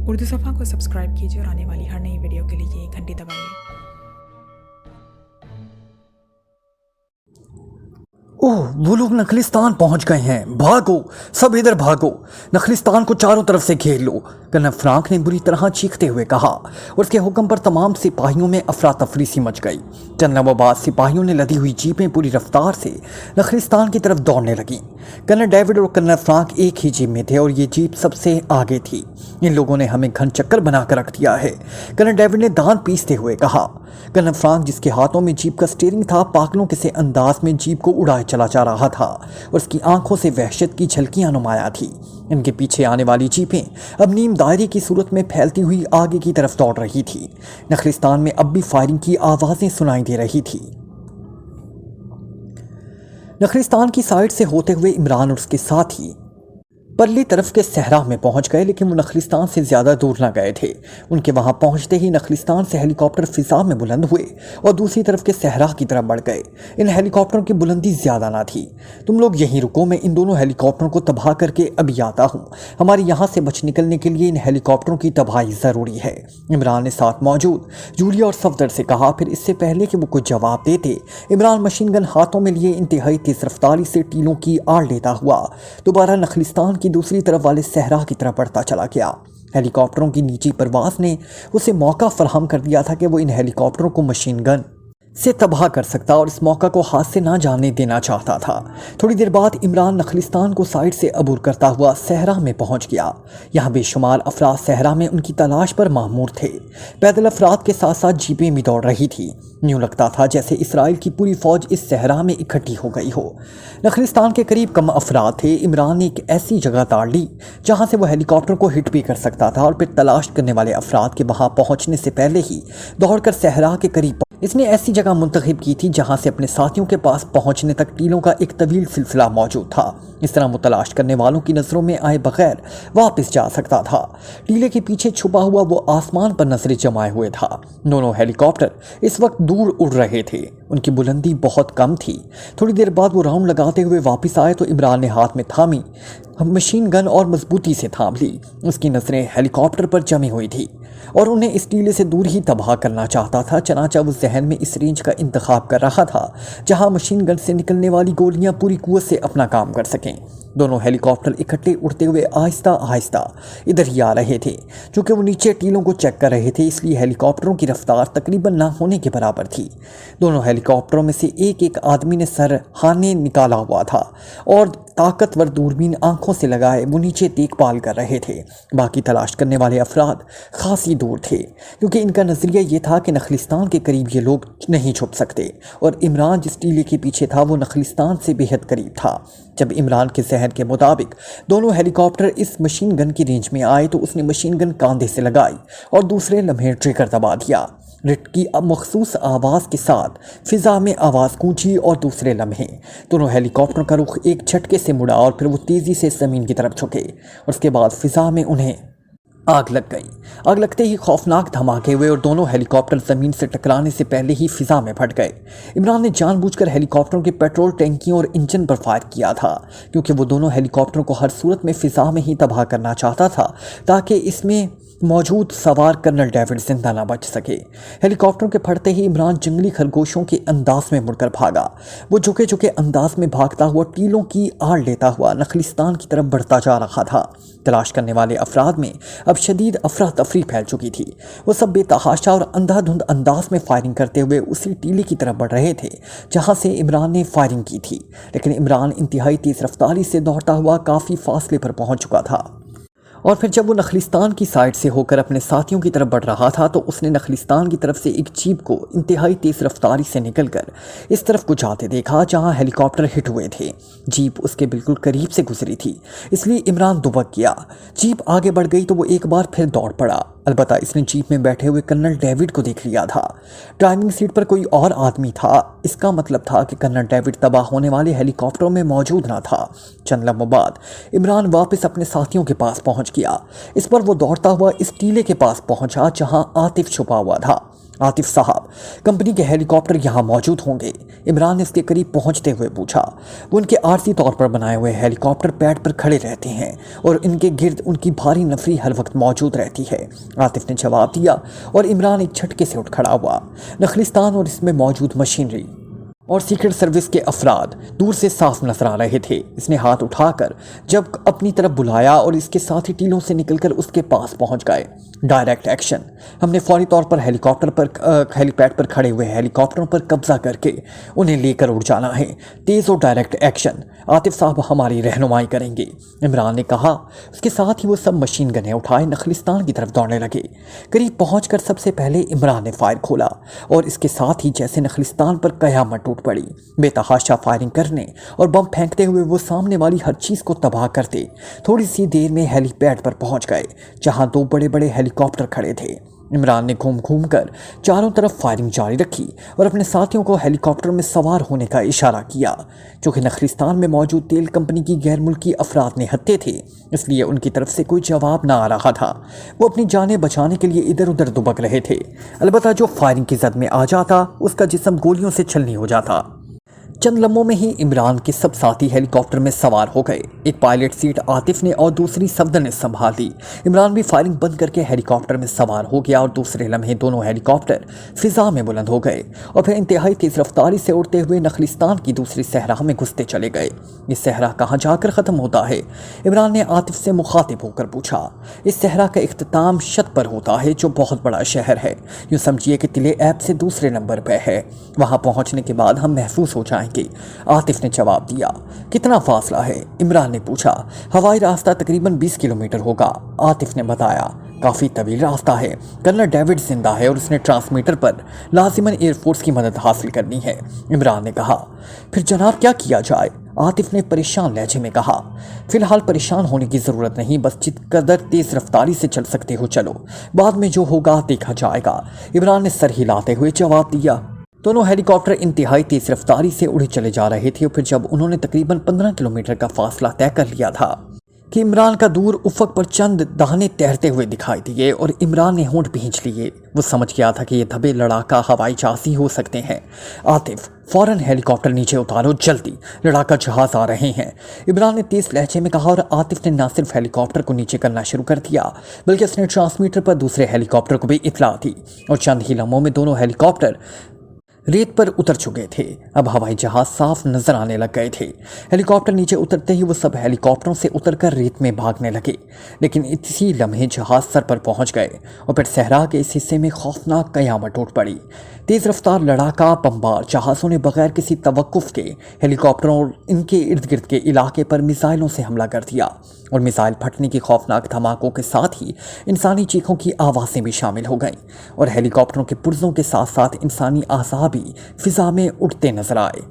उर्दू सफ़ा को सब्सक्राइब कीजिए और आने वाली हर नई वीडियो के लिए घंटी दबाइए। ओह, वो लोग नखलिस्तान पहुंच गए हैं। भागो, सब इधर भागो, नखलिस्तान को चारों तरफ से घेर लो, कर्नल फ्रांक ने बुरी तरह चीखते हुए कहा। और उसके हुक्म पर तमाम सिपाहियों में अफरा तफरी सी मच गई। चंद लम्हों बाद सिपाहियों ने लदी हुई जीपें पूरी रफ्तार से नखलिस्तान की तरफ दौड़ने लगीं। कर्नल डेविड और कर्नल फ्रांक एक ही जीप में थे और ये जीप सबसे आगे थी। इन लोगों ने हमें घन चक्कर बनाकर रख दिया है, कर्नल डेविड ने दांत पीसते हुए कहा। कर्नल फ्रांक, जिसके हाथों में जीप का स्टीयरिंग था, पागलों के से अंदाज में जीप को उड़ाए चला जा रहा था और उसकी आंखों से वहशत की झलकियां नुमाया थी। इनके पीछे आने वाली जीपें अब नीम दायरे की सूरत में फैलती हुई आगे की तरफ दौड़ रही थी। नखलिस्तान में अब भी फायरिंग की आवाजें सुनाई दे रही थी। नखलिस्तान की साइड से होते हुए इमरान और उसके साथी परली तरफ के सहरा में पहुंच गए, लेकिन वो नखलिस्तान से ज़्यादा दूर ना गए थे। उनके वहां पहुंचते ही नखलिस्तान से हेलीकॉप्टर फिजा में बुलंद हुए और दूसरी तरफ के सहरा की तरफ बढ़ गए। इन हेलीकॉप्टरों की बुलंदी ज़्यादा ना थी। तुम लोग यहीं रुको, मैं इन दोनों हेलीकॉप्टरों को तबाह करके अभी आता हूँ। हमारे यहाँ से बच निकलने के लिए इन हेलीकॉप्टरों की तबाही ज़रूरी है, इमरान ने साथ मौजूद जूलिया और सफदर से कहा। फिर इससे पहले कि वो कुछ जवाब देते, इमरान मशीन गन हाथों में लिए इंतहाई तेज रफ्तारी से टीलों की आड़ लेता हुआ दोबारा नखलिस्तान दूसरी तरफ वाले सहरा की तरफ बढ़ता चला गया। हेलीकॉप्टरों की नीची परवाज ने उसे मौका फराहम कर दिया था कि वो इन हेलीकॉप्टरों को मशीन गन से तबाह कर सकता और इस मौका को हाथ से ना जाने देना चाहता था। थोड़ी देर बाद इमरान नखलिस्तान को साइड से अबूर करता हुआ सहरा में पहुंच गया। यहाँ बेशुमार अफराद सहरा में उनकी तलाश पर मामूर थे। पैदल अफराद के साथ साथ जीपें भी दौड़ रही थी। यूँ लगता था जैसे इसराइल की पूरी फौज इस सहरा में इकट्ठी हो गई हो। नखलिस्तान के करीब कम अफराद थे। इमरान ने एक ऐसी जगह ताड़ ली जहाँ से वो हेलीकॉप्टर को हिट भी कर सकता था और फिर तलाश करने वाले अफराद के वहाँ पहुँचने से पहले ही दौड़कर सहरा के करीब इसने ऐसी जगह मुंतखब की थी जहां से अपने साथियों के पास पहुंचने तक टीलों का एक तवील सिलसिला मौजूद था। इस तरह वो तलाश करने वालों की नज़रों में आए बगैर वापस जा सकता था। टीले के पीछे छुपा हुआ वो आसमान पर नजरें जमाए हुए था। दोनों हेलीकॉप्टर इस वक्त दूर उड़ रहे थे। उनकी बुलंदी बहुत कम थी। थोड़ी देर बाद वो राउंड लगाते हुए वापस आए तो इमरान ने हाथ में थामी मशीन गन और मजबूती से थाम ली। उसकी नजरें हेलीकॉप्टर पर जमी हुई थी और उन्हें इस टीले से दूर ही तबाह करना चाहता था। चनाचा वो जहन में इस रेंज का इंतखाब कर रहा था जहां मशीन गन से निकलने वाली गोलियां पूरी कुव्वत से अपना काम कर सकें। दोनों हेलीकॉप्टर इकट्ठे उड़ते हुए आहिस्ता आहिस्ता इधर ही आ रहे थे। चूँकि वो नीचे टीलों को चेक कर रहे थे, इसलिए हेलीकॉप्टरों की रफ्तार तकरीबन ना होने के बराबर थी। दोनों हेलीकॉप्टरों में से एक एक आदमी ने सर हाने निकाला हुआ था और ताकतवर दूरबीन आंखों से लगाए वो नीचे देखभाल कर रहे थे। बाकी तलाश करने वाले अफराद खासी दूर थे, क्योंकि इनका नज़रिया ये था कि नखलिस्तान के करीब ये लोग नहीं छुप सकते और इमरान जिस टीले के पीछे था वो नखलिस्तान से बेहद करीब था। जब इमरान के जहन के मुताबिक दोनों हेलीकॉप्टर इस मशीन गन की रेंज में आए तो उसने मशीन गन कांधे से लगाई और दूसरे लम्हे ट्रिगर दबा दिया। रिट की मखसूस आवाज़ के साथ फिजा में आवाज़ गूंजी और दूसरे लम्हे दोनों हेलीकॉप्टर का रुख एक झटके से मुड़ा और फिर वो तेज़ी से ज़मीन की तरफ झुके और उसके बाद फिजा में उन्हें आग लग गई। आग लगते ही खौफनाक धमाके हुए और दोनों हेलीकॉप्टर ज़मीन से टकराने से पहले ही फिजा में फट गए। इमरान ने जानबूझकर हेलीकॉप्टरों के पेट्रोल टैंकियों और इंजन पर फायर किया था, क्योंकि वो दोनों हेलीकॉप्टरों को हर सूरत में फिजा में ही तबाह करना चाहता था ताकि इसमें मौजूद सवार कर्नल डेविड जिंदा ना बच सके। हेलीकॉप्टरों के फटते ही इमरान जंगली खरगोशों के अंदाज में मुड़कर भागा। वो झुके झुके अंदाज में भागता हुआ टीलों की आड़ लेता हुआ नखलिस्तान की तरफ बढ़ता जा रहा था। तलाश करने वाले अफराद में अब शदीद अफरा तफरी फैल चुकी थी। वो सब बेतहाशा और अंधाधुंध अंदाज में फायरिंग करते हुए उसी टीले की तरफ बढ़ रहे थे जहां से इमरान ने फायरिंग की थी। लेकिन इमरान इंतहाई तेज रफ्तारी से दौड़ता हुआ काफ़ी फासले पर पहुंच चुका था और फिर जब वो नखलिस्तान की साइड से होकर अपने साथियों की तरफ बढ़ रहा था तो उसने नखलिस्तान की तरफ से एक जीप को इंतहाई तेज रफ्तारी से निकलकर इस तरफ को जाते देखा जहां हेलीकॉप्टर हिट हुए थे। जीप उसके बिल्कुल करीब से गुजरी थी, इसलिए इमरान दुबक गया। जीप आगे बढ़ गई तो वो एक बार फिर दौड़ पड़ा। अलबत्ता इसने जीप में बैठे हुए कर्नल डेविड को देख लिया था। ड्राइविंग सीट पर कोई और आदमी था। इसका मतलब था कि कर्नल डेविड तबाह होने वाले हेलीकॉप्टरों में मौजूद ना था। चंद लम्हों बाद इमरान वापस अपने साथियों के पास पहुंच गया। इस पर वो दौड़ता हुआ इस टीले के पास पहुंचा जहां आतिफ छुपा हुआ था। आतिफ साहब, कंपनी के हेलीकॉप्टर यहाँ मौजूद होंगे? इमरान ने उसके करीब पहुंचते हुए पूछा। वो उनके आरसी तौर पर बनाए हुए हेलीकॉप्टर पैड पर खड़े रहते हैं और इनके गिर्द उनकी भारी नफरी हर वक्त मौजूद रहती है, आतिफ ने जवाब दिया। और इमरान एक झटके से उठ खड़ा हुआ। नखलिस्तान और इसमें मौजूद मशीनरी और सीक्रेट सर्विस के अफराद दूर से साफ नजर आ रहे थे। इसने हाथ उठाकर जब अपनी तरफ बुलाया और इसके साथ ही टीलों से निकलकर उसके पास पहुंच गए। Direct action. हमने फौरी तौर पर हेलीपैड पर खड़े हुए हेलीकॉप्टरों पर कब्जा करके उन्हें लेकर उड़ जाना है। तेज और डायरेक्ट एक्शन। आतिफ साहब हमारी रहनुमाई करेंगे, इमरान ने कहा। उसके साथ ही वो सब मशीन गनें उठाए नखलिस्तान की तरफ दौड़ने लगे। करीब पहुंचकर सबसे पहले इमरान ने फायर खोला और इसके साथ ही जैसे नखलिस्तान पर कयामत टूट पड़ी। बेतहाशा फायरिंग करने और बम फेंकते हुए वो सामने वाली हर चीज को तबाह करते थोड़ी सी देर में हेलीपैड पर पहुंच गए, जहां 2 बड़े बड़े हेलीकॉप्टर खड़े थे। इमरान ने घूम घूम कर चारों तरफ फायरिंग जारी रखी और अपने साथियों को हेलीकॉप्टर में सवार होने का इशारा किया। चूँकि नखलिस्तान में मौजूद तेल कंपनी की गैर मुल्की अफराद निहत्थे थे, इसलिए उनकी तरफ से कोई जवाब ना आ रहा था। वो अपनी जानें बचाने के लिए इधर उधर दुबक रहे थे। अलबत्ता जो फायरिंग की जद में आ जाता उसका जिस्म गोलियों से छलनी हो जाता। चंद लम्हों में ही इमरान के सब साथी हेलीकॉप्टर में सवार हो गए। एक पायलट सीट आतिफ ने और दूसरी सफदर ने संभाल ली। इमरान भी फायरिंग बंद करके हेलीकॉप्टर में सवार हो गया और दूसरे लम्हे दोनों हेलीकॉप्टर फिजा में बुलंद हो गए और फिर इंतहाई तेज रफ्तारी से उड़ते हुए नखलिस्तान की दूसरी सहरा में घुसते चले गए। ये सहरा कहाँ जाकर ख़त्म होता है? इमरान ने आतिफ से मुखातिब होकर पूछा। इस सहरा का इख्तिताम शत पर होता है, जो बहुत बड़ा शहर है। यूँ समझिए कि तिले ऐप से दूसरे नंबर पर है। वहाँ पहुँचने के बाद हम महफूज हो जाएंगे, आतिफ ने जवाब दिया। कितना फासला है? इमरान ने पूछा। हवाई रास्ता तकरीबन 20 किलोमीटर होगा, आतिफ ने बताया। काफ़ी तवील रास्ता है। कर्नल डेविड जिंदा है और उसने ट्रांसमीटर पर लाजिमन एयरफोर्स की मदद हासिल करनी है, इमरान ने कहा। फिर जनाब क्या किया जाए? आतिफ ने परेशान लहजे में कहा। फिलहाल परेशान होने की ज़रूरत नहीं, बस जित कदर तेज़ रफ्तारी से चल सकते हो चलो, बाद में जो होगा देखा जाएगा, इमरान ने सर हिलाते हुए जवाब दिया। दोनों हेलीकॉप्टर इंतहाई तेज रफ्तारी से उड़े चले जा रहे थे और फिर जब उन्होंने तकरीबन 15 किलोमीटर का फासला तय कर लिया था कि इमरान का दूर उफक पर चंद दाने तैरते हुए दिखाई दिए और इमरान ने होंठ भींच लिए। वो समझ गया था कि ये धब्बे लड़ाका हवाई जहाज ही हो सकते हैं। आतिफ, फौरन हेलीकॉप्टर नीचे उतारो, जल्दी, लड़ाका जहाज आ रहे हैं, इमरान ने तेज लहजे में कहा। और आतिफ ने न सिर्फ हेलीकॉप्टर को नीचे करना शुरू कर दिया, बल्कि उसने ट्रांसमीटर पर दूसरे हेलीकॉप्टर को भी इत्तला दी और चंद ही लम्हों में दोनों हेलीकॉप्टर रेत पर उतर चुके थे। अब हवाई जहाज साफ नजर आने लग गए थे। हेलीकॉप्टर नीचे उतरते ही वो सब हेलीकॉप्टरों से उतरकर रेत में भागने लगे, लेकिन इसी लम्हे जहाज सर पर पहुंच गए और फिर सहरा के इस हिस्से में खौफनाक कयामत टूट पड़ी। तेज रफ्तार लड़ाका बमबार जहाज़ों ने बगैर किसी तवक्कुफ के हेलीकॉप्टरों और इनके इर्द गिर्द के इलाके पर मिसाइलों से हमला कर दिया और मिसाइल फटने की खौफनाक धमाकों के साथ ही इंसानी चीखों की आवाज़ें भी शामिल हो गईं और हेलीकॉप्टरों के पुर्जों के साथ साथ इंसानी आज़ा भी फिजा में उड़ते नजर आए।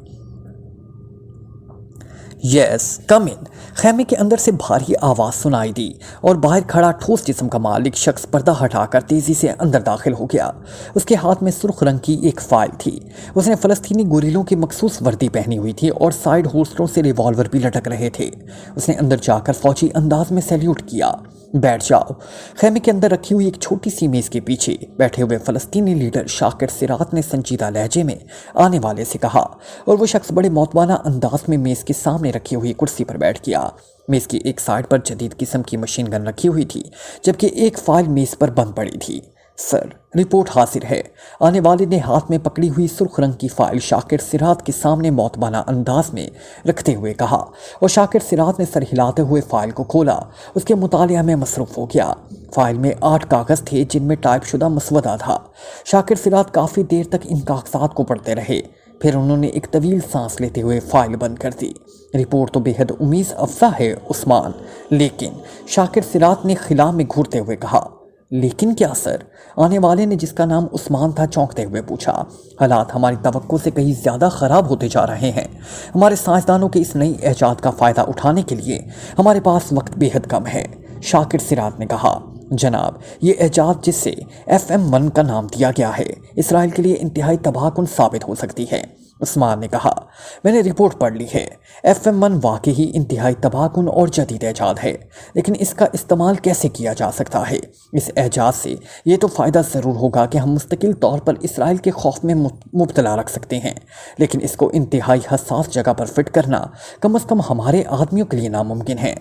यस, कम इन। खैमे के अंदर से भारी आवाज़ सुनाई दी और बाहर खड़ा ठोस जिस्म का मालिक शख्स पर्दा हटाकर तेज़ी से अंदर दाखिल हो गया। उसके हाथ में सुर्ख रंग की एक फाइल थी। उसने फ़लस्तीनी गुरिल्लों की मखसूस वर्दी पहनी हुई थी और साइड होल्स्टरों से रिवॉल्वर भी लटक रहे थे। उसने अंदर जाकर फौजी अंदाज में सैल्यूट किया। बैठ जाओ। खैमे के अंदर रखी हुई एक छोटी सी मेज़ के पीछे बैठे हुए फ़लस्तीनी लीडर शाकिर सिरात ने संजीदा लहजे में आने वाले से कहा और वो शख्स बड़े मौतबाना अंदाज में मेज़ के सामने रखी हुई कुर्सी पर बैठ गया। मेज़ की एक साइड पर जदीद किस्म की मशीन गन रखी हुई थी, जबकि एक फाइल मेज़ पर बंद पड़ी थी। सर, रिपोर्ट हाजिर है, आने वाले ने हाथ में पकड़ी हुई सुर्ख रंग की फाइल शाकिर सिरात के सामने मौतबाना अंदाज में रखते हुए कहा और शाकिर सिरात ने सर हिलाते हुए फाइल को खोला। उसके मुतालिया में मसरूफ़ हो गया। फाइल में 8 कागज़ थे जिनमें टाइप शुदा मसवदा था। शाकिर सिरात काफ़ी देर तक इन कागजात को पढ़ते रहे, फिर उन्होंने एक तवील सांस लेते हुए फाइल बंद कर दी। रिपोर्ट तो बेहद उम्मीद अफजा है उस्मान, लेकिन शाकिर सिरात ने खिला में घूरते हुए कहा। लेकिन क्या सर? आने वाले ने जिसका नाम उस्मान था चौंकते हुए पूछा। हालात हमारी तवक्को से कहीं ज़्यादा ख़राब होते जा रहे हैं। हमारे साइंसदानों के इस नई ईजाद का फ़ायदा उठाने के लिए हमारे पास वक्त बेहद कम है, शाकिर सिरात ने कहा। जनाब, ये ईजाद जिससे FM-1 का नाम दिया गया है, इसराइल के लिए इंतहाई तबाहकुन साबित हो सकती है, उस्मान ने कहा। मैंने रिपोर्ट पढ़ ली है। FM-1 वाकई ही इंतहाई तबाहकुन और जदीद ईजाद है, लेकिन इसका इस्तेमाल कैसे किया जा सकता है? اس اعجاز سے یہ تو فائدہ ضرور ہوگا کہ ہم مستقل طور پر اسرائیل کے خوف میں مبتلا رکھ سکتے ہیں، لیکن اس کو انتہائی حساس جگہ پر فٹ کرنا کم از کم ہمارے آدمیوں کے لیے ناممکن ہے۔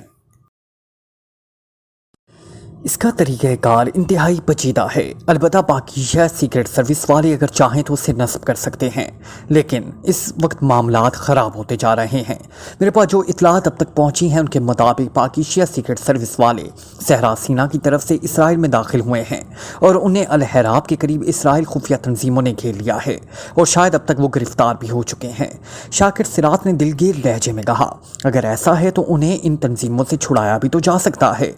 اس کا طریقہ کار انتہائی پیچیدہ ہے، البتہ پاکیزہ سیکرٹ سروس والے اگر چاہیں تو اسے نصب کر سکتے ہیں، لیکن اس وقت معاملات خراب ہوتے جا رہے ہیں۔ میرے پاس جو اطلاعات اب تک پہنچی ہیں ان کے مطابق پاکیزہ سیکرٹ سروس والے صحرا سینا کی طرف سے اسرائیل میں داخل ہوئے ہیں اور انہیں الحراب کے قریب اسرائیل خفیہ تنظیموں نے گھیر لیا ہے اور شاید اب تک وہ گرفتار بھی ہو چکے ہیں۔ شاکر سرات نے دلگیر لہجے میں کہا، اگر ایسا ہے تو انہیں ان تنظیموں سے چھڑایا بھی تو جا سکتا ہے۔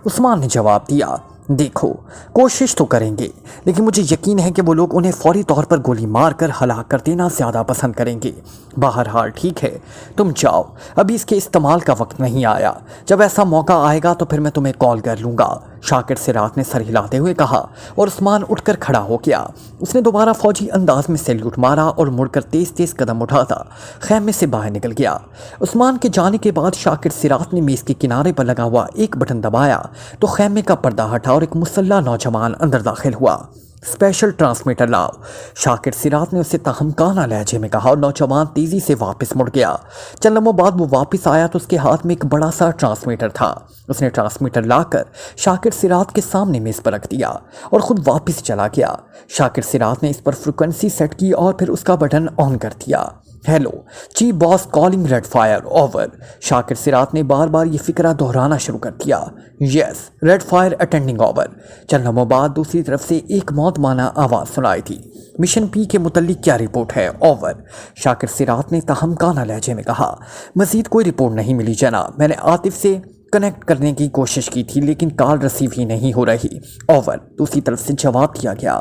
عثمان نے جواب دیا، دیکھو کوشش تو کریں گے، لیکن مجھے یقین ہے کہ وہ لوگ انہیں فوری طور پر گولی مار کر ہلاک کر دینا زیادہ پسند کریں گے۔ بہرحال ٹھیک ہے، تم جاؤ، ابھی اس کے استعمال کا وقت نہیں آیا، جب ایسا موقع آئے گا تو پھر میں تمہیں کال کر لوں گا۔ شاکر سرات نے سر ہلاتے ہوئے کہا اور عثمان اٹھ کر کھڑا ہو گیا۔ اس نے دوبارہ فوجی انداز میں سیلیوٹ مارا اور مڑ کر تیز تیز قدم اٹھاتا خیمے سے باہر نکل گیا۔ عثمان کے جانے کے بعد شاکر سرات نے میز کے کنارے پر لگا ہوا ایک بٹن دبایا تو خیمے کا پردہ ہٹا اور ایک مسلح نوجوان اندر داخل ہوا۔ اسپیشل ٹرانسمیٹر لاؤ، شاکر سرات نے اسے تہمکانہ لہجے میں کہا اور نوجوان تیزی سے واپس مڑ گیا۔ چند لمحوں بعد وہ واپس آیا تو اس کے ہاتھ میں ایک بڑا سا ٹرانسمیٹر تھا۔ اس نے ٹرانسمیٹر لا کر شاکر سرات کے سامنے میز پر رکھ دیا اور خود واپس چلا گیا۔ شاکر سرات نے اس پر فریکوینسی سیٹ کی اور پھر اس کا بٹن آن کر دیا۔ ہیلو چیف باس کالنگ ریڈ فائر اوور۔ شاکر سرات نے بار بار یہ فقرہ دہرانا شروع کر دیا۔ یس ریڈ فائر اٹینڈنگ اوور۔ چند لمحوں بعد دوسری طرف سے ایک موت مانا آواز سنائی تھی۔ مشن پی کے متعلق کیا رپورٹ ہے؟ اوور۔ شاکر سرات نے تہمکانہ لہجے میں کہا، مزید کوئی رپورٹ نہیں ملی جناب، میں نے عاطف سے کنیکٹ کرنے کی کوشش کی تھی لیکن کال ریسیو ہی نہیں ہو رہی۔ اوور۔ دوسری طرف سے جواب دیا گیا،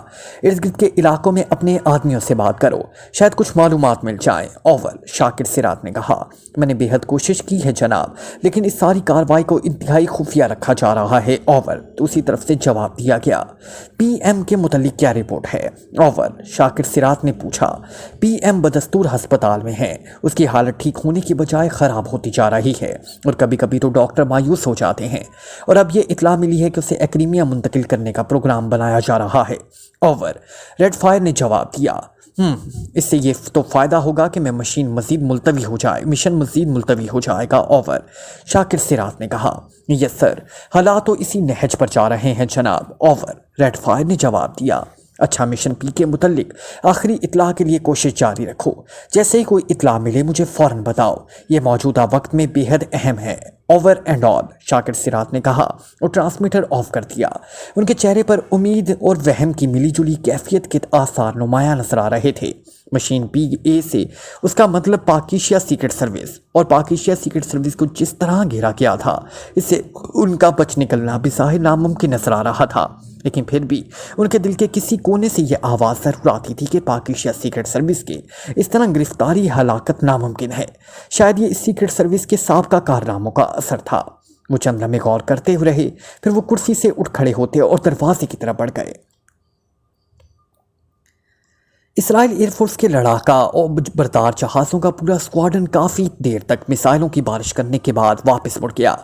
ارد گرد کے علاقوں میں اپنے آدمیوں سے بات کرو، شاید کچھ معلومات مل جائیں۔ اوور۔ شاکر سرات نے کہا، میں نے بے حد کوشش کی ہے جناب، لیکن اس ساری کارروائی کو انتہائی خفیہ رکھا جا رہا ہے۔ اوور۔ دوسری طرف سے جواب دیا گیا، پی ایم کے متعلق کیا رپورٹ ہے؟ اوور۔ شاکر سرات نے پوچھا، پی ایم بدستور ہسپتال میں ہے، اس کی حالت ٹھیک ہونے کی بجائے خراب ہوتی جا رہی ہے اور کبھی کبھی تو ڈاکٹر مایوس ہو جاتے ہیں، اور اب یہ اطلاع ملی ہے کہ اسے ایکریمیا منتقل کرنے کا پروگرام بنایا جا رہا ہے۔ اوور۔ ریڈ فائر نے جواب دیا، اس سے یہ تو فائدہ ہوگا کہ مشن مزید ملتوی ہو جائے گا۔ اوور۔ شاکر سرات نے کہا، یس سر، حالات تو اسی نہج پر جا رہے ہیں جناب۔ اوور۔ ریڈ فائر نے جواب دیا، اچھا مشن پی کے متعلق آخری اطلاع کے لیے کوشش جاری رکھو، جیسے ہی کوئی اطلاع ملے مجھے فوراً بتاؤ، یہ موجودہ وقت میں بے حد اہم ہے۔ Over and all. شاکر سرات نے کہا اور ٹرانسمیٹر آف کر دیا۔ ان کے چہرے پر امید اور وہم کی ملی جلی کیفیت کے آثار نمایاں نظر آ رہے تھے۔ مشین پی اے سے اس کا مطلب پاکیزہ سیکرٹ سروس، اور پاکیزہ سیکرٹ سروس کو جس طرح گھیرا گیا تھا اس سے ان کا بچ نکلنا بظاہر ناممکن نظر آ رہا تھا، لیکن پھر بھی ان کے دل کے کسی کونے سے یہ آواز ضرور آتی تھی کہ پاکیزہ سیکرٹ سروس کے اس طرح گرفتاری ہلاکت ناممکن ہے۔ شاید یہ اس سیکرٹ سروس کے سابقہ کارناموں کا اثر تھا۔ وہ چند لمحے غور کرتے ہوئے رہے، پھر وہ کرسی سے اٹھ کھڑے ہوتے اور دروازے کی طرف بڑھ گئے۔ اسرائیل ایئر فورس کے لڑاکا اور بردار جہازوں کا پورا اسکواڈرن کافی دیر تک میزائلوں کی بارش کرنے کے بعد واپس مڑ گیا۔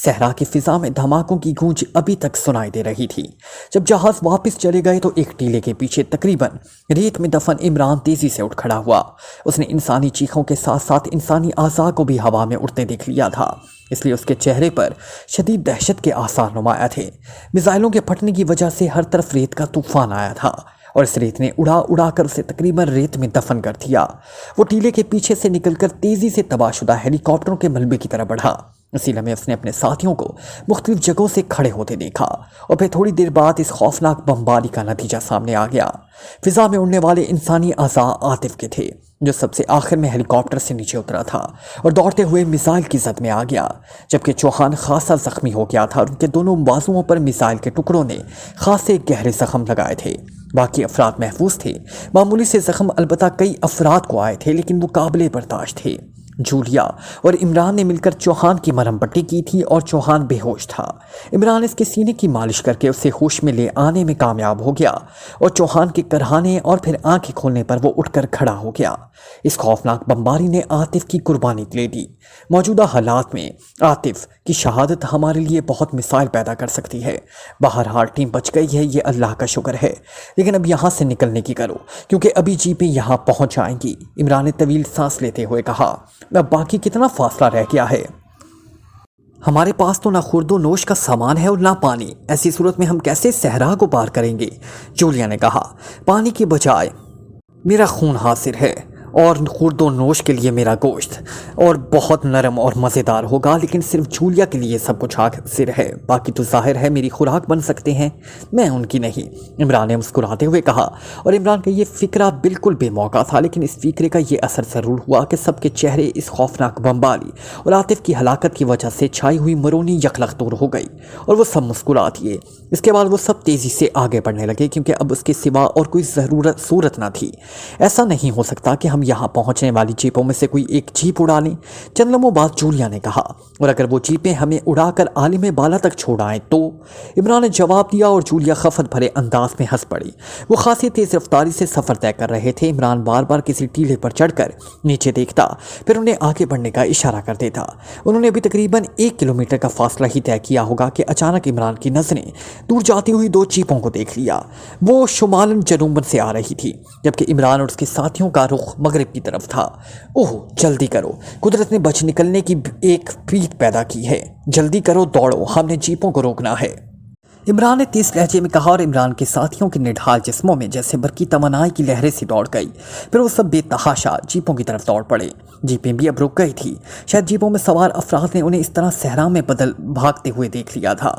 صحرا کی فضا میں دھماکوں کی گونج ابھی تک سنائی دے رہی تھی۔ جب جہاز واپس چلے گئے تو ایک ٹیلے کے پیچھے تقریباً ریت میں دفن عمران تیزی سے اٹھ کھڑا ہوا۔ اس نے انسانی چیخوں کے ساتھ ساتھ انسانی اعضاء کو بھی ہوا میں اڑتے دیکھ لیا تھا، اس لیے اس کے چہرے پر شدید دہشت کے آثار نمایاں تھے۔ میزائلوں کے پھٹنے کی وجہ سے ہر طرف ریت کا طوفان آیا تھا اور اس ریت نے اڑا کر اسے تقریباً ریت میں دفن کر دیا۔ وہ ٹیلے کے پیچھے سے نکل کر تیزی سے تباہ شدہ ہیلی کاپٹروں کے ملبے کی طرف بڑھا۔ اسی لمحے اس نے اپنے ساتھیوں کو مختلف جگہوں سے کھڑے ہوتے دیکھا اور پھر تھوڑی دیر بعد اس خوفناک بمباری کا نتیجہ سامنے آ گیا۔ فضا میں اڑنے والے انسانی اعضاء عاطف کے تھے، جو سب سے آخر میں ہیلی کاپٹر سے نیچے اترا تھا اور دوڑتے ہوئے میزائل کی زد میں آ گیا، جبکہ چوہان خاصا زخمی ہو گیا تھا اور ان کے دونوں بازوؤں پر میزائل کے ٹکڑوں نے خاصے گہرے زخم لگائے تھے۔ باقی افراد محفوظ تھے، معمولی سے زخم البتہ کئی افراد کو آئے تھے لیکن وہ قابل برداشت تھے۔ जूलिया और इमरान ने मिलकर चौहान की मरहम पट्टी की थी और चौहान बेहोश था। इमरान इसके सीने की मालिश करके उसे होश में ले आने में कामयाब हो गया और चौहान के करहाने और फिर आंखें खोलने पर वो उठकर खड़ा हो गया। इस खौफनाक बमबारी ने आतिफ की कुर्बानी ले दी। मौजूदा हालात में आतिफ की शहादत हमारे लिए बहुत मिसाल पैदा कर सकती है। बहरहाल टीम बच गई है, ये अल्लाह का शुक्र है, लेकिन अब यहाँ से निकलने की करो क्योंकि अभी जीपें यहाँ पहुँच आएंगी। इमरान ने तवील सांस लेते हुए कहा, अब बाकी कितना फासला रह गया है? हमारे पास तो ना खुर्दो नोश का सामान है और ना पानी। ऐसी सूरत में हम कैसे सहरा को पार करेंगे? जूलिया ने कहा, पानी के बजाय मेरा खून हासिल है और खुर्दो नोश के लिए मेरा गोश्त, और बहुत नरम और मज़ेदार होगा, लेकिन सिर्फ जूलिया के लिए सब कुछ हासिल है। बाकी तो जाहिर है मेरी खुराक बन सकते हैं, मैं उनकी नहीं। इमरान ने मुस्कुराते हुए कहा, और इमरान का ये फ़िक्रा बिल्कुल बेमौका था, लेकिन इस फ़िक्रे का ये असर ज़रूर हुआ कि सबके चेहरे इस खौफनाक बमबारी और आतिफ की हलाकत की वजह से छाई हुई मरोनी यकलख्तूर हो गई और वो सब मुस्कुरा दिए। इसके बाद वो सब तेज़ी से आगे बढ़ने लगे क्योंकि अब उसके सिवा और कोई सूरत ना थी। ऐसा नहीं हो सकता कि हम यहाँ पहुँचने वाली जीपों में से कोई एक जीप उड़ा लें। चंद लम्हों बाद जूलिया ने कहा, और अगर वो जीपें हमें उड़ाकर आलिम बाला तक छोड़ आएँ तो? इमरान ने जवाब दिया और जूलिया खफत भरे अंदाज में हंस पड़ी। वो खासी तेज़ रफ्तारी से सफ़र तय कर रहे थे। इमरान बार बार किसी टीले पर चढ़कर नीचे देखता, फिर उन्हें आगे बढ़ने का इशारा कर देता। उन्होंने अभी तकरीबन 1 किलोमीटर का फासला ही तय किया होगा कि अचानक इमरान की नज़रें दूर जाती हुई 2 जीपों को देख लिया। वो शुमालन जनूबन से आ रही थी, जबकि इमरान और उसके साथियों का रुख मगरिब की तरफ था। ओह जल्दी करो, कुदरत ने बच निकलने की एक पीठ पैदा की है। जल्दी करो, दौड़ो, हमने जीपों को रोकना है। इमरान ने तेज लहजे में कहा और इमरान के साथियों के निढाल जिस्मों में जैसे बरकी तमन्नाई की लहरें सी दौड़ गई। फिर वो सब बेतहाशा जीपों की तरफ दौड़ पड़े। जीपें भी अब रुक गई थी। शायद जीपों में सवार अफराद ने उन्हें इस तरह सहरा में बदल भागते हुए देख लिया था।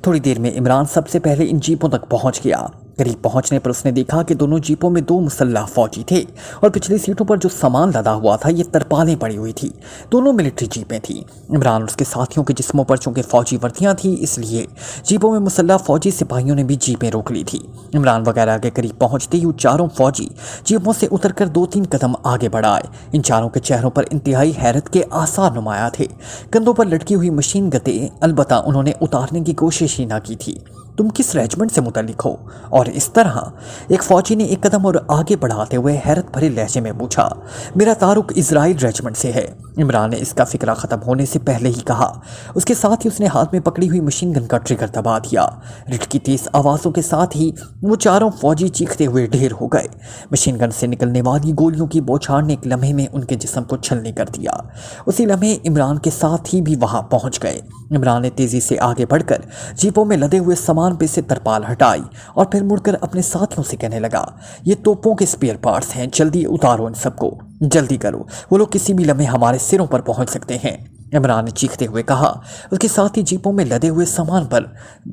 थोड़ी देर में इमरान सबसे पहले इन जीपों तक पहुंच गया। करीब पहुंचने पर उसने देखा कि दोनों जीपों में 2 मुसल्लह फौजी थे और पिछली सीटों पर जो सामान लदा हुआ था ये तरपालें पड़ी हुई थी। दोनों मिलिट्री जीपें थीं। इमरान और उसके साथियों के जिस्मों पर चूंकि फौजी वर्दियां थी, इसलिए जीपों में मुसल्लह फौजी सिपाहियों ने भी जीपें रोक ली थी। इमरान वगैरह के करीब पहुंचते ही चारों फौजी जीपों से उतरकर 2-3 कदम आगे बढ़ाए। इन चारों के चेहरों पर इंतहाई हैरत के आसार नुमाया थे। कंधों पर लटकी हुई मशीन गते अलबत्ता उन्होंने उतारने की कोशिश ही ना की थी। तुम किस रेजिमेंट से मुतल्लिक हो? और इस तरह एक फौजी ने एक कदम और आगे बढ़ाते हुए हैरत भरे लहजे में पूछा। मेरा तारुक इजराइल रेजिमेंट से है। इमरान ने इसका फिक्रा ख़त्म होने से पहले ही कहा। उसके साथ ही उसने हाथ में पकड़ी हुई मशीन गन का ट्रिगर दबा दिया। रिट की तेज़ आवाज़ों के साथ ही वो चारों फौजी चीखते हुए ढेर हो गए। मशीन गन से निकलने वाली गोलियों की बौछार ने एक लम्हे में उनके जिस्म को छलनी कर दिया। उसी लम्हे इमरान के साथ ही भी वहाँ पहुँच गए। इमरान ने तेज़ी से आगे बढ़कर जीपों में लदे हुए सामान पे से तरपाल हटाई और फिर मुड़कर अपने साथियों से कहने लगा, ये तोपों के स्पेयर पार्ट्स हैं, जल्दी उतारो इन सबको, जल्दी करो, वो लोग किसी भी लम्हे हमारे सिरों पर पहुंच सकते हैं। इमरान ने चीखते हुए कहा। उसके साथ ही जीपों में लदे हुए सामान पर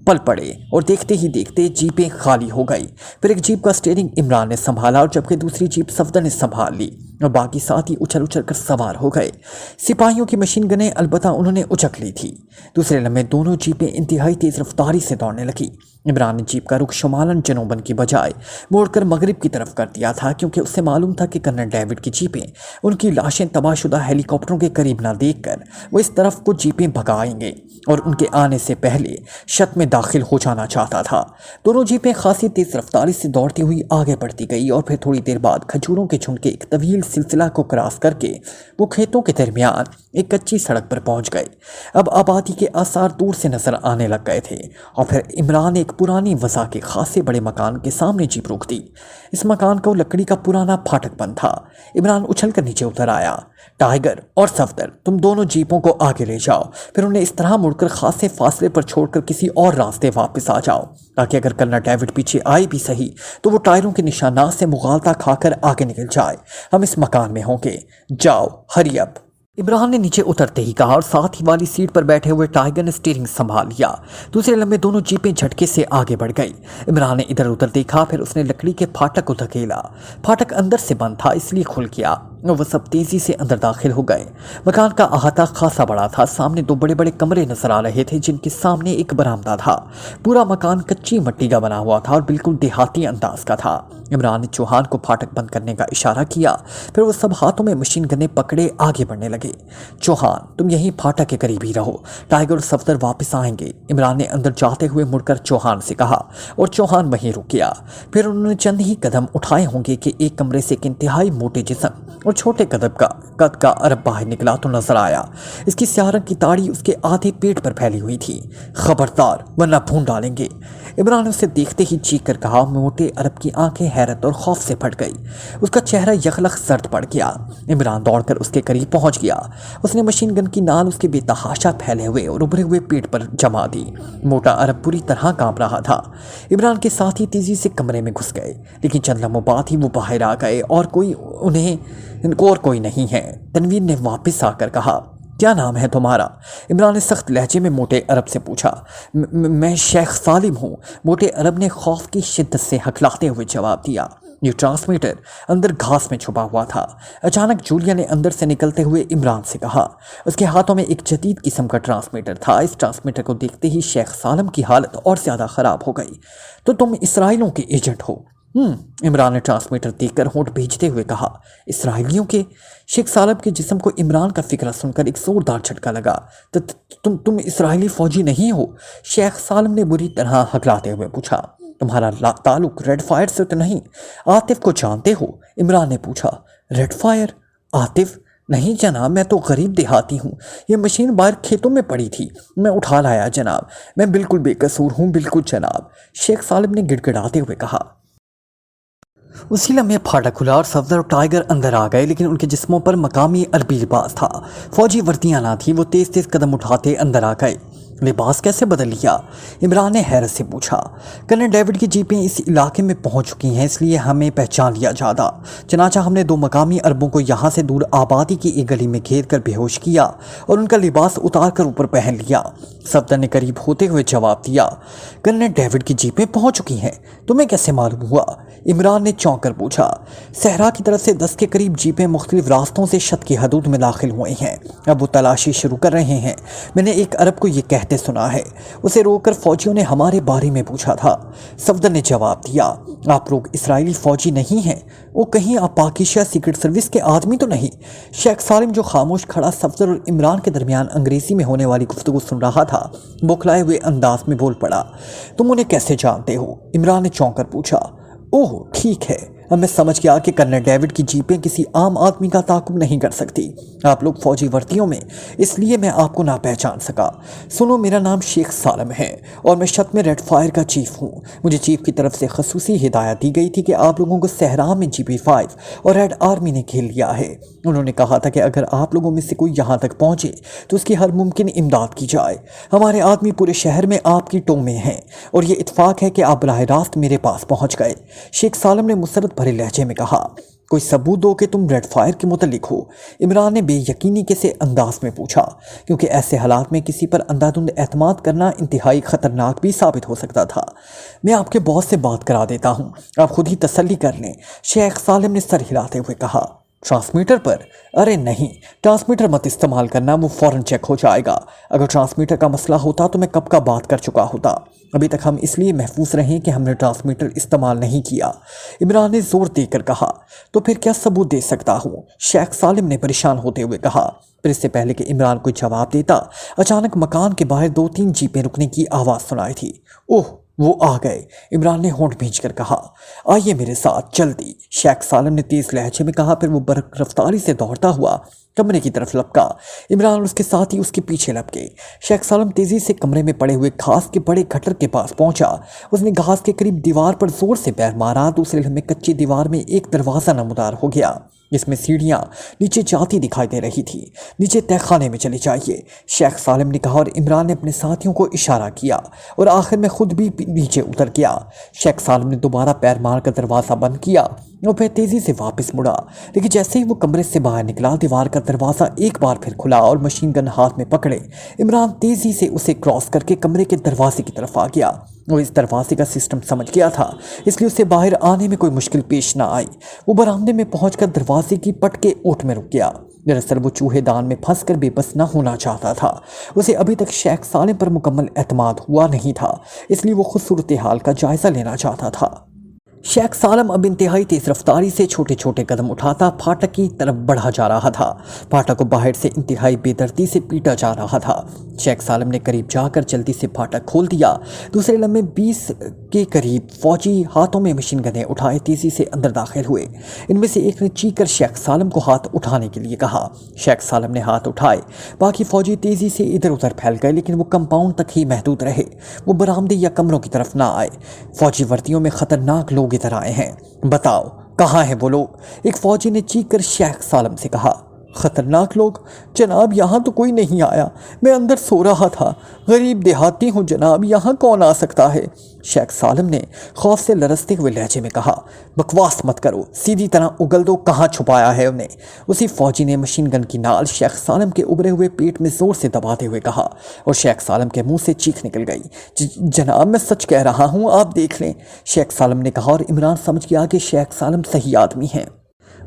पल पड़े और देखते ही देखते जीपें खाली हो गई। फिर एक जीप का स्टीयरिंग इमरान ने संभाला और जबकि दूसरी जीप सफदर ने संभाल ली और बाकी साथी उछल उछल कर सवार हो गए। सिपाहियों की मशीन गनें अलबत्ता उन्होंने उचक ली थी। दूसरे लम्हे दोनों जीपें इंतहाई तेज रफ्तारी से दौड़ने लगी। इमरान ने जीप का रुख शुमालन जनूबन की बजाय मोड़कर मगरिब की तरफ कर दिया था, क्योंकि उसे मालूम था कि कर्नल डेविड की जीपें उनकी लाशें तबाहशुदा हेलीकॉप्टरों के करीब ना देखकर वो इस तरफ को जीपें भगाएंगे और उनके आने से पहले छत में दाखिल हो जाना चाहता था। दोनों जीपें खासी तेज रफ्तारी से दौड़ती हुई आगे बढ़ती गई और फिर थोड़ी देर बाद खजूरों के झुंड के एक तवील सिलसिला को क्रॉस करके वो खेतों के दरमियान एक कच्ची सड़क पर पहुंच गए। अब आबादी के आसार दूर से नजर आने लग गए थे और फिर इमरान ने एक पुरानी वसा के खासे बड़े मकान के सामने जीप रोक दी। इस मकान को लकड़ी का पुराना फाटक बंद था। इमरान उछल कर नीचे उतर आया। टाइगर और सफदर, तुम दोनों जीपों को आगे ले जाओ, फिर उन्हें इस तरह मुड़कर खासे फासले पर छोड़कर किसी और रास्ते वापस आ जाओ, ताकि अगर कर्नल डेविड पीछे आए भी सही तो वो टायरों के निशानात से मुगालता खाकर आगे निकल जाए। हम इस मकान में होंगे, जाओ, हरी अप। इमरान ने नीचे उतरते ही कहा और साथ ही वाली सीट पर बैठे हुए टाइगर ने स्टीयरिंग संभाल लिया। दूसरे लम्हे दोनों जीपें झटके से आगे बढ़ गई। इमरान ने इधर उधर देखा, फिर उसने लकड़ी के फाटक को धकेला। फाटक अंदर से बंद था, इसलिए खुल गया। और वो सब तेजी से अंदर दाखिल हो गए। मकान का अहाता खासा बड़ा था। सामने दो बड़े बड़े कमरे नजर आ रहे थे जिनके सामने एक बरामदा था। पूरा मकान कच्ची मिट्टी का बना हुआ था और बिल्कुल देहाती अंदाज का था। इमरान ने चौहान को फाटक बंद करने का इशारा किया, फिर वो सब हाथों में मशीन गनें पकड़े आगे बढ़ने लगे। चौहान, तुम यहीं फाटक के करीब ही रहो, टाइगर और सफदर वापस आएंगे, इमरान ने अंदर जाते हुए मुड़कर चौहान से कहा, और चौहान वहीं रुक गया। फिर उन्होंने चंद ही कदम उठाए होंगे कि एक कमरे से एक इंतहाई मोटे जिस्म और छोटे कद का अरब बाहर निकला तो नजर आया। इसकी स्याह रंग की दाढ़ी उसके आधे पेट पर फैली हुई थी। खबरदार वरना भून डालेंगे। इमरान ने उसे देखते ही चीख कर कहा। मोटे अरब की आंखें हैरत और खौफ से फट गई। उसका चेहरा यखलख सर्द पड़ गया। इमरान दौड़कर उसके करीब पहुंच गया। उसने मशीन गन की नाल उसके बेतहाशा फैले हुए और उभरे हुए पेट पर जमा दी। मोटा अरब बुरी तरह कांप रहा था। इमरान के साथी तेजी से कमरे में घुस गए, लेकिन चंद लम्हों बाद ही वो बाहर आ गए और कोई नहीं है। तनवीर ने वापस आकर कहा, क्या नाम है तुम्हारा? इमरान ने सख्त लहजे में मोटे अरब से पूछा। मैं शेख सालिम हूँ। मोटे अरब ने खौफ की शिद्दत से हकलाते हुए जवाब दिया। ये ट्रांसमीटर अंदर घास में छुपा हुआ था। अचानक जूलिया ने अंदर से निकलते हुए इमरान से कहा। उसके हाथों में एक जदीद किस्म का ट्रांसमीटर था। इस ट्रांसमीटर को देखते ही शेख सालिम की हालत और ज़्यादा ख़राब हो गई। तो तुम इसराइलियों के एजेंट हो? इमरान ने ट्रांसमीटर देखकर होंठ भींचते हुए कहा। इसराइलियों के? शेख सालिम के जिस्म को इमरान का फिक्रा सुनकर एक जोरदार झटका लगा। तुम इसराइली फौजी नहीं हो? शेख सालिम ने बुरी तरह हकलाते हुए पूछा। तुम्हारा ताल्लुक रेड फायर से तो नहीं? आतिफ को जानते हो? इमरान ने पूछा। Red fire? आतिफ? नहीं जनाब, मैं तो गरीब देहाती हूँ। ये मशीन बाहर खेतों में पड़ी थी, मैं उठा लाया जनाब। मैं बिल्कुल बेकसूर हूँ, बिल्कुल जनाब, शेख सालिम ने गिड़गिड़ाते हुए कहा। उसी लम्हे फाटक खुला और सफदर और टाइगर अंदर आ गए, लेकिन उनके जिस्मों पर मकामी अरबी लिबास था। फौजी वर्दियां ना थी। वो तेज तेज कदम उठाते अंदर आ गए। लिबास कैसे बदल लिया? इमरान ने हैरत से पूछा। कर्नल डेविड की जीपें इस इलाके में पहुंच चुकी हैं, इसलिए हमें पहचान लिया जाता। चनाचा हमने 2 मकामी अरबों को यहाँ से दूर आबादी की एक गली में घेर कर बेहोश किया और उनका लिबास उतार कर ऊपर पहन लिया। सफदर ने करीब होते हुए जवाब दिया। कर्नल डेविड की जीपें पहुंच चुकी हैं, तुम्हें कैसे मालूम हुआ? इमरान ने चौंक कर पूछा। सहरा की तरफ से 10 के करीब जीपें मुख्तलिफ रास्तों से शत की हदूद में दाखिल हुए हैं। अब वो तलाशी शुरू कर रहे हैं। मैंने एक अरब को ये कहते सुना है। उसे रोककर फौजियों ने हमारे बारे में पूछा था। सफदर ने जवाब दिया। आप लोग इसराइली फौजी नहीं हैं? वो कहीं आप पाकिस्तान सीक्रेट सर्विस के आदमी तो नहीं? शेख सालिम जो खामोश खड़ा सफदर और इमरान के दरमियान अंग्रेजी में होने वाली गुफ्तगू सुन रहा था, बौखलाए हुए अंदाज में बोल पड़ा। तुम उन्हें कैसे जानते हो? इमरान ने चौंक कर पूछा। ओह ठीक है, अब मैं समझ गया कि कर्नल डेविड की जीपें किसी आम आदमी का ताकुब नहीं कर सकती। आप लोग फौजी वर्दियों में, इसलिए मैं आपको ना पहचान सका। सुनो, मेरा नाम शेख सालिम है और मैं शत में रेड फायर का चीफ हूँ। मुझे चीफ की तरफ से खसूसी हिदायत दी गई थी कि आप लोगों को सहरा में GP5 और रेड आर्मी ने घेर लिया है। उन्होंने कहा था कि अगर आप लोगों में से कोई यहाँ तक पहुँचे तो उसकी हर मुमकिन इमदाद की जाए। हमारे आदमी पूरे शहर में आपकी टों में हैं और ये इत्फाक है कि आप बराह रास्त मेरे पास पहुँच गए। शेख सालिम ने मुसरत भरे लहजे में कहा। कोई सबूत दो कि तुम रेड फायर के मुतल्लिक हो? इमरान ने बेयकीनी के से अंदाज में पूछा, क्योंकि ऐसे हालात में किसी पर अंधाधुंध एतमाद करना इंतहाई खतरनाक भी साबित हो सकता था। मैं आपके बॉस से बात करा देता हूँ, आप खुद ही तसल्ली कर लें, शेख सालिम ने सर हिलाते हुए कहा। ट्रांसमीटर पर? अरे नहीं, ट्रांसमीटर मत इस्तेमाल करना, वो फ़ौरन चेक हो जाएगा। अगर ट्रांसमीटर का मसला होता तो मैं कब का बात कर चुका होता। अभी तक हम इसलिए महफूज रहे कि हमने ट्रांसमीटर इस्तेमाल नहीं किया। इमरान ने जोर देकर कहा। तो फिर क्या सबूत दे सकता हूँ? शेख सालिम ने परेशान होते हुए कहा। फिर इससे पहले कि इमरान कोई जवाब देता, अचानक मकान के बाहर 2-3 जीपें रुकने की आवाज़ सुनाई थी। ओह, वो आ गए, इमरान ने होंठ भींच कर कहा। आइए मेरे साथ जल्दी, शेख सालिम ने तेज लहजे में कहा। फिर वो बर्क रफ्तारी से दौड़ता हुआ कमरे की तरफ लपका। इमरान और उसके साथ ही उसके पीछे लपके। शेख सालिम तेजी से कमरे में पड़े हुए घास के बड़े गटर के पास पहुंचा। उसने घास के करीब दीवार पर जोर से पैर मारा। दूसरे लम्हे कच्ची दीवार में एक दरवाज़ा नमदार हो गया, जिसमें सीढ़ियाँ नीचे जाती दिखाई दे रही थी। नीचे तहखाने में चले जाइए, शेख सालिम ने कहा और इमरान ने अपने साथियों को इशारा किया और आखिर में खुद भी नीचे उतर गया। शेख सालिम ने दोबारा पैर मारकर दरवाज़ा बंद किया और फिर तेज़ी से वापस मुड़ा, लेकिन जैसे ही वो कमरे से बाहर निकला, दीवार का दरवाज़ा एक बार फिर खुला और मशीन गन हाथ में पकड़े इमरान तेज़ी से उसे क्रॉस करके कमरे के दरवाजे की तरफ आ गया। वो इस दरवाजे का सिस्टम समझ गया था, इसलिए उसे बाहर आने में कोई मुश्किल पेश ना आई। वो बरामदे में पहुंचकर दरवाजे की पट के ओट में रुक गया। दरअसल वो चूहेदान में फंसकर बेबस न होना चाहता था। उसे अभी तक शेख सालिम पर मुकम्मल एतमाद हुआ नहीं था, इसलिए वो खुद सूरत हाल का जायज़ा लेना चाहता था। शेख सालम अब इंतहाई तेज रफ्तारी से छोटे छोटे कदम उठाता फाटक की तरफ बढ़ा जा रहा था। फाटक को बाहर से इंतहाई बेदर्दी से पीटा जा रहा था। शेख सालम ने करीब जाकर जल्दी से फाटक खोल दिया। दूसरे लम्हे 20 के करीब फौजी हाथों में मशीन गनें उठाए तेजी से अंदर दाखिल हुए। इनमें से एक ने चीखकर शेख सालम को हाथ उठाने के लिए कहा। शेख सालम ने हाथ उठाए। बाकी फौजी तेजी से इधर उधर फैल गए, लेकिन वो कंपाउंड तक ही महदूद रहे। वो बरामदे या कमरों की तरफ ना आए। फौजी वर्दियों में खतरनाक लोग इधर आए हैं, बताओ कहाँ हैं वो लोग? एक फौजी ने चीख कर शेख सालम से कहा। खतरनाक लोग? जनाब यहाँ तो कोई नहीं आया, मैं अंदर सो रहा था। गरीब देहाती हूँ जनाब, यहाँ कौन आ सकता है? शेख सालम ने खौफ से लरसते हुए लहजे में कहा। बकवास मत करो, सीधी तरह उगल दो, कहाँ छुपाया है उन्हें? उसी फौजी ने मशीन गन की नाल शेख सालम के उभरे हुए पेट में जोर से दबाते हुए कहा और शेख सालम के मुंह से चीख निकल गई। जनाब मैं सच कह रहा हूँ, आप देख लें, शेख सालम ने कहा। और इमरान समझ गया कि शेख सालम सही आदमी हैं।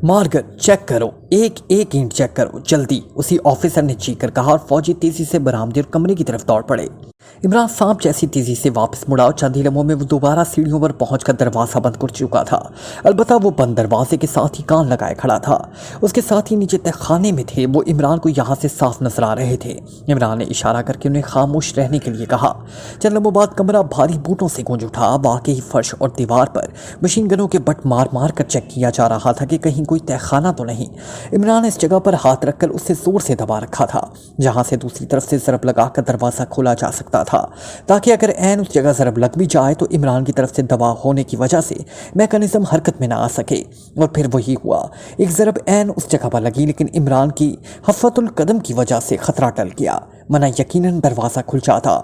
मारकर चेक करो, एक एक ईंट चेक करो जल्दी, उसी ऑफिसर ने चीख कर कहा और फौजी तेजी से बरामदे और कमरे की तरफ दौड़ पड़े। इमरान सांप जैसी तेजी से वापस मुड़ा और चंद ही लम्हों में वो दोबारा सीढ़ियों पर पहुंचकर दरवाज़ा बंद कर चुका था। अलबत्ता वो बंद दरवाजे के साथ ही कान लगाए खड़ा था। उसके साथ ही नीचे तहखाने में थे, वो इमरान को यहाँ से साफ नजर आ रहे थे। इमरान ने इशारा करके उन्हें खामोश रहने के लिए कहा। चंद लम्हों बाद कमरा भारी बूटों से गूंज उठा। वाकई फर्श और दीवार पर मशीन गनों के बट मार मार कर चेक किया जा रहा था कि कहीं कोई तहखाना तो नहीं। इमरान ने इस जगह पर हाथ रखकर उसे जोर से दबा रखा था, जहाँ से दूसरी तरफ से ज़रब लगाकर दरवाज़ा खोला जा सकता था, ताकि अगर ऐन उस जगह ज़रब लग भी जाए तो इमरान की तरफ से दबाव होने की वजह से मैकेनिज्म हरकत में ना आ सके। और फिर वही हुआ, एक ज़रब ऐन उस जगह पर लगी, लेकिन इमरान की हफ़तुल कदम की वजह से खतरा टल गया, मना यकीनन दरवाज़ा खुल जाता।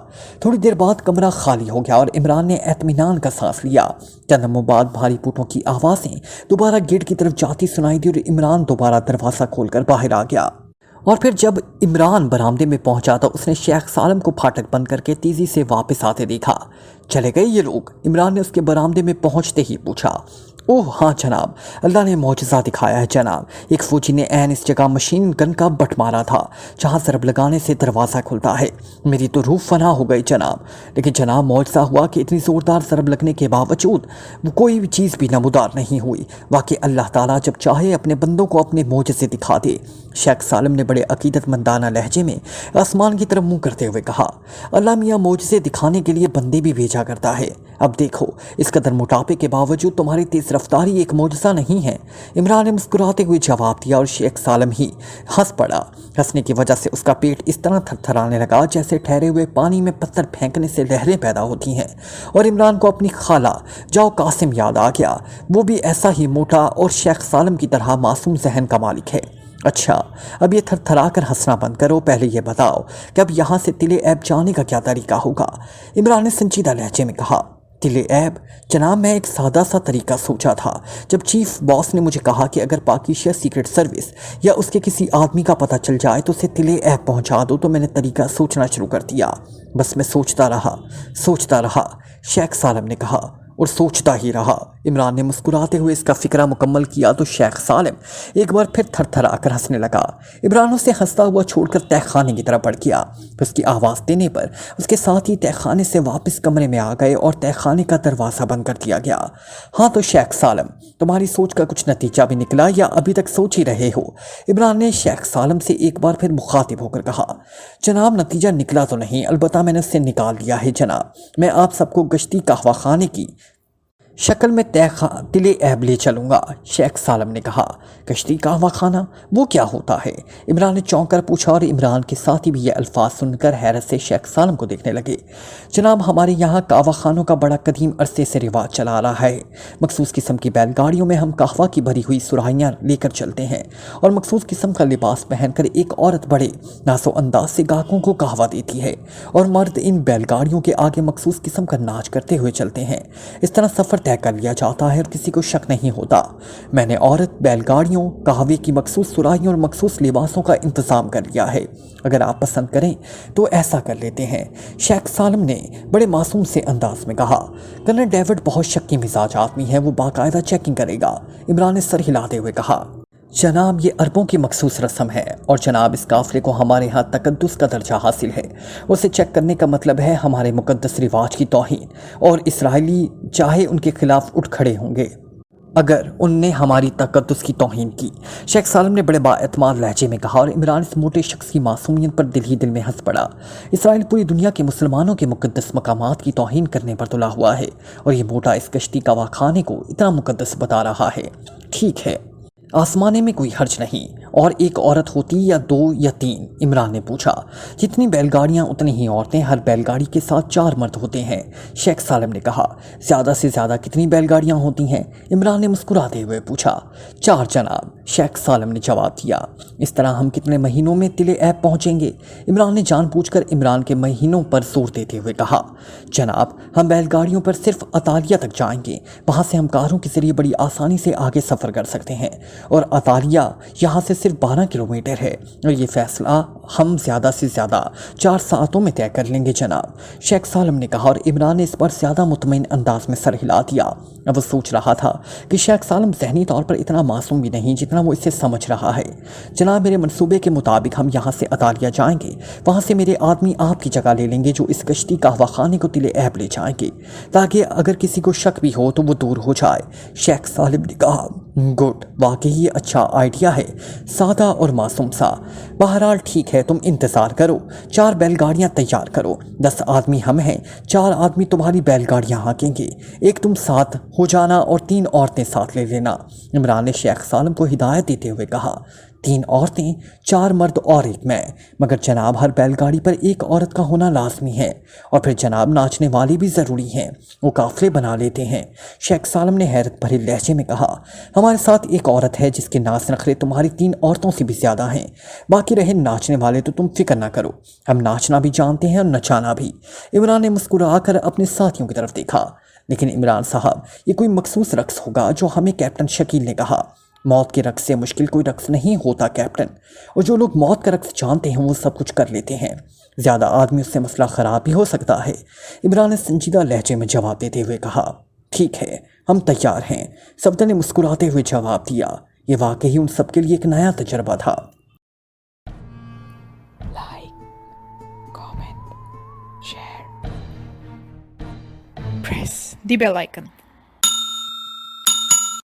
थोड़ी देर बाद कमरा खाली हो गया और इमरान ने एतमीनान का सांस लिया। चंद लम्हों बाद भारी बूटों की आवाज़ें दोबारा गेट की तरफ जाती सुनाई दी और इमरान दोबारा दरवाज़ा खोलकर बाहर आ गया। और फिर जब इमरान बरामदे में पहुंचा तो उसने शेख सालम को फाटक बंद करके तेज़ी से वापस आते देखा। चले गए ये लोग? इमरान ने उसके बरामदे में पहुंचते ही पूछा। ओह हाँ जनाब, अल्लाह ने मौजज़ा दिखाया है जनाब। एक फौजी ने ऐन इस जगह मशीन गन का बट मारा था जहाँ ज़रब लगाने से दरवाज़ा खुलता है। मेरी तो रूह फना हो गई जनाब। लेकिन जनाब मौजज़ा हुआ कि इतनी ज़ोरदार ज़रब लगने के बावजूद कोई भी चीज़ भी नमूदार नहीं हुई। वाकई अल्लाह ताला जब चाहे अपने बंदों को अपने मौजज़े दिखा दे। शेख सालम ने बड़े अकीदतमंदाना लहजे में आसमान की तरफ मुँह करते हुए कहा। अल्लाह मियाँ मौजज़े दिखाने के लिए बंदे भी भेजा करता है। अब देखो, इस कदर मोटापे के बावजूद तुम्हारी तेज रफ्तारी एक मौजज़ा नहीं है। इमरान ने मुस्कुराते हुए जवाब दिया और शेख सालम ही हंस पड़ा। हंसने की वजह से उसका पेट इस तरह थरथराने लगा जैसे ठहरे हुए पानी में पत्थर फेंकने से लहरें पैदा होती हैं। और इमरान को अपनी खाला जाओ कासिम याद आ गया। वो भी ऐसा ही मोटा और शेख सालम की तरह मासूम जहन का मालिक है। अच्छा, अब ये थरथरा कर हंसना बंद करो, पहले ये बताओ कि अब यहाँ से तिले ऐब जाने का क्या तरीका होगा? इमरान ने संजीदा लहजे में कहा। तिले ऐब? जनाब मैं एक सादा सा तरीका सोचा था। जब चीफ बॉस ने मुझे कहा कि अगर पाकिस्तान सीक्रेट सर्विस या उसके किसी आदमी का पता चल जाए तो उसे तिले ऐब पहुंचा दो, तो मैंने तरीका सोचना शुरू कर दिया। बस मैं सोचता रहा, शेख सालम ने कहा, और सोचता ही रहा। इमरान ने मुस्कुराते हुए इसका फिक्रा मुकम्मल किया तो शेख सालम एक बार फिर थरथरा कर हंसने लगा। इमरान उसे हंसता हुआ छोड़कर तहखाने की तरफ बढ़ गया। उसकी आवाज़ देने पर उसके साथ ही तहखाने से वापस कमरे में आ गए और तहखाने का दरवाज़ा बंद कर दिया गया। हाँ तो शेख सालम, तुम्हारी सोच का कुछ नतीजा भी निकला या अभी तक सोच ही रहे हो? इमरान ने शेख सालम से एक बार फिर मुखातिब होकर कहा। जनाब नतीजा निकला तो नहीं, अलबत्ता मैंने उससे निकाल लिया है जनाब। मैं आप सबको गश्ती कहवा खाने की शक्ल में तिले ऐब ले चलूँगा, शेख सालम ने कहा। कश्ती कहवा खाना, वो क्या होता है? इमरान ने चौंक कर पूछा और इमरान के साथी भी ये अल्फाज सुनकर हैरत से शेख सालम को देखने लगे। जनाब हमारे यहाँ कहवा खानों का बड़ा कदीम अरसे से रिवाज चला आ रहा है। मखसूस किस्म की बैलगाड़ियों में हम कहवा की भरी हुई सुराहियाँ लेकर चलते हैं और मखसूस किस्म का लिबास पहनकर एक औरत बड़े नासो अंदाज से गाहकों को कहवा देती है और मर्द इन बैलगाड़ियों के आगे मखसूस किस्म का नाच करते हुए चलते हैं। इस तरह सफ़र طے کر لیا جاتا ہے اور کسی کو شک نہیں ہوتا۔ میں نے عورت، بیل گاڑیوں، قہوے کی مخصوص سرائیوں اور مخصوص لباسوں کا انتظام کر لیا ہے۔ اگر آپ پسند کریں تو ایسا کر لیتے ہیں، شیخ سالم نے بڑے معصوم سے انداز میں کہا۔ کرنل ڈیوڈ بہت شکی مزاج آدمی ہے، وہ باقاعدہ چیکنگ کرے گا، عمران نے سر ہلاتے ہوئے کہا۔ جناب، یہ عربوں کی مخصوص رسم ہے اور جناب اس قافلے کو ہمارے ہاں تقدس کا درجہ حاصل ہے۔ اسے چیک کرنے کا مطلب ہے ہمارے مقدس رواج کی توہین، اور اسرائیلی چاہے ان کے خلاف اٹھ کھڑے ہوں گے اگر ان نے ہماری تقدس کی توہین کی، شیخ سالم نے بڑے بااعتماد لہجے میں کہا، اور عمران اس موٹے شخص کی معصومیت پر دل ہی دل میں ہنس پڑا۔ اسرائیل پوری دنیا کے مسلمانوں کے مقدس مقامات کی توہین کرنے پر تلا ہوا ہے، اور یہ موٹا اس کشتی کوا خانے کو اتنا مقدس بتا رہا ہے۔ ٹھیک ہے، آسمانے میں کوئی حرج نہیں، اور ایک عورت ہوتی یا 2 یا 3؟ عمران نے پوچھا۔ جتنی بیل گاڑیاں اتنی ہی عورتیں، ہر بیل گاڑی کے ساتھ 4 مرد ہوتے ہیں، شیخ سالم نے کہا۔ زیادہ سے زیادہ کتنی بیل گاڑیاں ہوتی ہیں؟ عمران نے مسکراتے ہوئے پوچھا۔ 4 جناب، شیخ سالم نے جواب دیا۔ اس طرح ہم کتنے مہینوں میں تل ایب پہنچیں گے؟ عمران نے جان بوجھ کر عمران کے مہینوں پر زور دیتے ہوئے کہا۔ جناب، ہم بیل گاڑیوں پر صرف اطالیہ تک جائیں گے، وہاں سے ہم کاروں کے ذریعے بڑی آسانی سے آگے سفر کر سکتے ہیں، اور اطالیہ یہاں سے صرف 12 کلومیٹر ہے، اور یہ فیصلہ ہم زیادہ سے زیادہ 4 ساعتوں میں طے کر لیں گے جناب، شیخ سالم نے کہا، اور عمران نے اس پر زیادہ مطمئن انداز میں سر ہلا دیا۔ اب وہ سوچ رہا تھا کہ شیخ سالم ذہنی طور پر اتنا معصوم بھی نہیں جتنا وہ اسے سمجھ رہا ہے۔ جناب، میرے منصوبے کے مطابق ہم یہاں سے اطالیہ جائیں گے، وہاں سے میرے آدمی آپ کی جگہ لے لیں گے جو اس کشتی قہوہ خانے کو تل ایب لے جائیں گے، تاکہ اگر کسی کو شک بھی ہو تو وہ دور ہو جائے، شیخ سالم نے کہا۔ گڈ، واقعی یہ اچھا آئیڈیا ہے، سادہ اور معصوم سا۔ بہرحال ٹھیک ہے، تم انتظار کرو، 4 بیل گاڑیاں تیار کرو، 10 آدمی ہم ہیں، 4 آدمی تمہاری بیل گاڑیاں ہانکیں گے، ایک تم ساتھ ہو جانا اور 3 عورتیں ساتھ لے لینا، عمران نے شیخ سالم کو ہدایت دیتے ہوئے کہا۔ 3 عورتیں، 4 مرد اور 1 میں، مگر جناب ہر بیل گاڑی پر 1 عورت کا ہونا لازمی ہے، اور پھر جناب ناچنے والے بھی ضروری ہیں، وہ قافلے بنا لیتے ہیں، شیخ سالم نے حیرت بھرے لہجے میں کہا۔ ہمارے ساتھ 1 عورت ہے جس کے ناز نخرے تمہاری 3 عورتوں سے بھی زیادہ ہیں، باقی رہے ناچنے والے تو تم فکر نہ کرو، ہم ناچنا بھی جانتے ہیں اور نچانا بھی، عمران نے مسکرا کر اپنے ساتھیوں کی طرف دیکھا۔ لیکن عمران صاحب، یہ کوئی مخصوص رقص ہوگا جو ہمیں کیپٹن شکیل نے کہا۔ موت کے رقص سے مشکل کوئی رقص نہیں ہوتا کیپٹن، اور جو لوگ موت کا رقص جانتے ہیں وہ سب کچھ کر لیتے ہیں، زیادہ آدمیوں سے مسئلہ خراب بھی ہو سکتا ہے، عمران نے سنجیدہ لہجے میں جواب دیتے ہوئے کہا۔ ٹھیک ہے، ہم تیار ہیں، صفدر نے مسکراتے ہوئے جواب دیا۔ یہ واقعی ان سب کے لیے ایک نیا تجربہ تھا۔ Like, comment, share, press the bell icon.